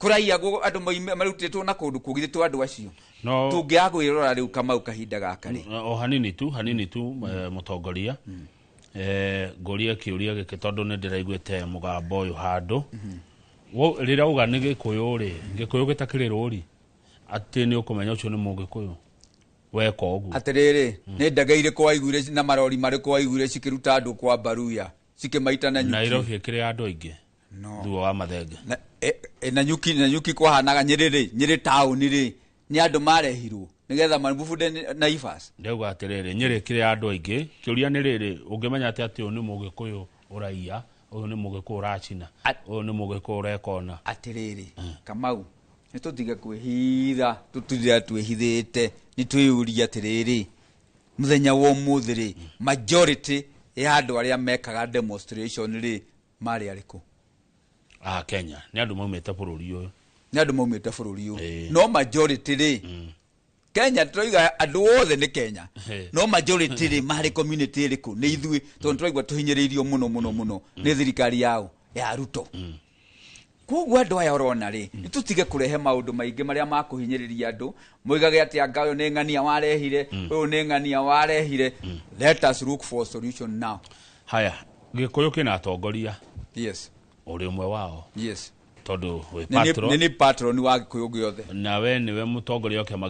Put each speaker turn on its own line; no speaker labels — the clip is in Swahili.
kũraiyaga andũ marutĩtwo na kũndũ kũgithĩtwo andũ acio tũngĩagwĩrora rĩu Kamau kahinda gaka rĩ
o hanini tu mũtongoria ngoria kĩũria gĩkĩ tondũ nĩ ndĩraiguĩte mũgambo ũyũ handũ rĩrĩa uga nĩ Gĩkũyũ rĩ Gĩkũyũ gĩtakĩrĩ rũri atĩ nĩ ũkũmenya ũcio nĩ Mũgĩkũyũ weka ũguo
atĩrĩrĩ nĩ ndege irĩkũ waiguire na marori marĩkũ waiguire cikĩruta andũ kwa Baruya cikĩmaita na nyuki
Nairobi ĩkĩrĩ andũ aingĩ Thuo wa Mathenge
na nyuki kwahanaga Nyĩrĩ taũni rĩ nĩ andũ marehirwo nigetha mabubude Naivas
ndauga atĩrĩrĩ Nyĩrĩ ĩkĩrĩ andũ aingĩ kĩũria nĩ rĩrĩ ũngĩmenya atĩ ũyũ nĩ Mũgĩkũyũ ũraiya ũyũ nĩ Mũgĩkũyũ ũracina ũyũ nĩ Mũgĩkũyũ ũrekona
atĩrĩrĩ Kamau nĩ tũtige kwĩhitha tũtirĩa twĩhithĩte nĩ twĩyũria atĩrĩrĩ mũthenya wa ũmũthĩ rĩ majority ya andũ arĩa mekaga demonstration rĩ marĩ arĩkũ
Kenya nĩ andũ maumĩte bũrũri ũyũ
no majority rĩ Kenya tũiga andũ othe nĩ Kenya no majority rĩ marĩ community ĩrĩkũ nĩ ithuĩ tondũ tũraigua tũhinyĩrĩirio mũno nĩ thirikari yao ya Ruto koguo andũ aya ũrona rĩ nĩ tũtige kũrehe maũndũ maingĩ marĩa makũhinyĩrĩria andũ moigage atĩ anga ũyũ nĩ ng'ania warehire ũyũ nĩ ng'ania warehire let us look for a solution now
haya Gĩkũyũ kĩna atongoria
yes
ũrĩ ũmwe wao
yes
tondũ wĩ patron
nĩ patron wa Gĩkũyũ gĩothe
nawe nĩwe mũtongoria wa kĩama